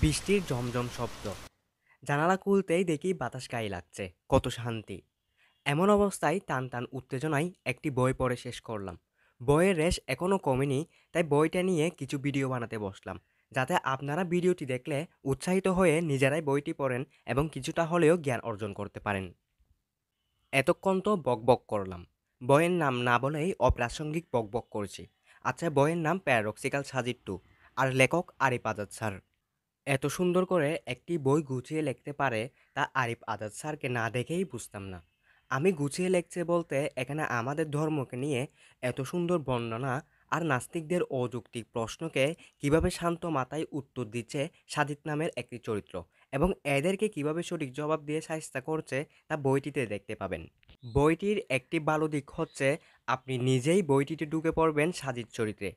বৃষ্টির ঝমঝম শব্দ। জানালা খুলতেই দেখি বাতাস গায়ে লাগছে। কত শান্তি! এমন অবস্থায় টান টান উত্তেজনায় একটি বই পড়ে শেষ করলাম। বইয়ের রেশ এখনও কমেনি, তাই বইটা নিয়ে কিছু ভিডিও বানাতে বসলাম, যাতে আপনারা ভিডিওটি দেখলে উৎসাহিত হয়ে নিজেরাই বইটি পড়েন এবং কিছুটা হলেও জ্ঞান অর্জন করতে পারেন। এতক্ষণ তো বকবক করলাম, বইয়ের নাম না বলেই অপ্রাসঙ্গিক বকবক করছি। আচ্ছা, বইয়ের নাম প্যারাডক্সিক্যাল সাজিদ টু, আর লেখক আরিফ আজাদ স্যার। এত সুন্দর করে একটি বই গুছিয়ে লিখতে পারে তা আরিফ আজাদ স্যারকে না দেখেই বুঝতাম না। আমি গুছিয়ে লিখছে বলতে এখানে আমাদের ধর্মকে নিয়ে এত সুন্দর বর্ণনা, আর নাস্তিকদের অযৌক্তিক প্রশ্নকে কিভাবে শান্ত মাথায় উত্তর দিচ্ছে সাজিদ নামের একটি চরিত্র, এবং এদেরকে কিভাবে সঠিক জবাব দিয়ে শায়েস্তা করছে তা বইটিতে দেখতে পাবেন। বইটির একটি ভালো দিক হচ্ছে আপনি নিজেই বইটিতে ঢুকে পড়বেন সাজিদ চরিত্রে।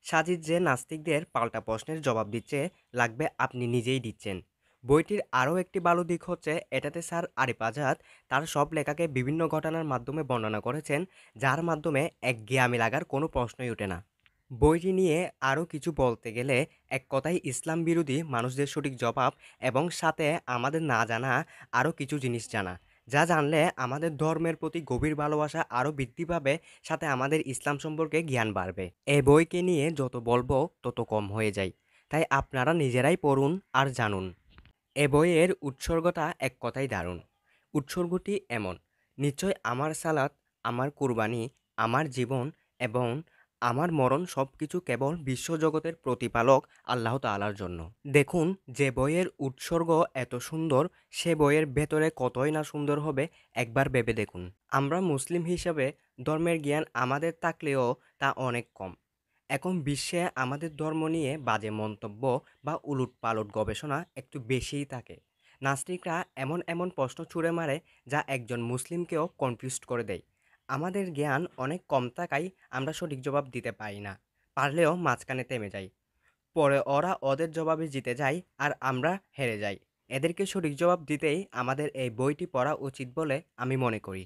সাজিদ যে নাস্তিকদের পাল্টা প্রশ্নের জবাব দিচ্ছে লাগবে আপনি নিজেই দিচ্ছেন। বইটির আরও একটি ভালো দিক হচ্ছে এটাতে স্যার আরিফ আজাদ তার সব লেখাকে বিভিন্ন ঘটনার মাধ্যমে বর্ণনা করেছেন, যার মাধ্যমে একঘেয়েমি লাগার কোনো প্রশ্নই ওঠে না। বইটি নিয়ে আরও কিছু বলতে গেলে এক কথায় ইসলাম বিরোধী মানুষদের সঠিক জবাব, এবং সাথে আমাদের না জানা আরও কিছু জিনিস জানা, যা জানলে আমাদের ধর্মের প্রতি গভীর ভালোবাসা আরও বৃদ্ধি পাবে, সাথে আমাদের ইসলাম সম্পর্কে জ্ঞান বাড়বে। এই বইকে নিয়ে যত বলবো তত কম হয়ে যায়, তাই আপনারা নিজেরাই পড়ুন আর জানুন। এ বইয়ের উৎসর্গটা এক কথায় দারুণ। উৎসর্গটি এমন: নিশ্চয় আমার সালাত, আমার কুরবানি, আমার জীবন এবং আমার মরণ সবকিছু কেবল বিশ্বজগতের প্রতিপালক আল্লাহ তাআলার জন্য। দেখুন, যে বইয়ের উৎসর্গ এত সুন্দর, সে বইয়ের ভেতরে কতই না সুন্দর হবে একবার ভেবে দেখুন। আমরা মুসলিম হিসাবে ধর্মের জ্ঞান আমাদের থাকলেও তা অনেক কম। এখন বিশ্বে আমাদের ধর্ম নিয়ে বাজে মন্তব্য বা উলটপালট গবেষণা একটু বেশিই থাকে। নাস্তিকরা এমন এমন প্রশ্ন ছুড়ে মারে যা একজন মুসলিমকেও কনফিউজড করে দেয়। আমাদের জ্ঞান অনেক কম থাকায় আমরা সঠিক জবাব দিতে পারি না, পারলেও মাঝখানে থেমে যাই। পরে ওরা ওদের জবাবে জিতে যায় আর আমরা হেরে যাই। এদেরকে সঠিক জবাব দিতেই আমাদের এই বইটি পড়া উচিত বলে আমি মনে করি।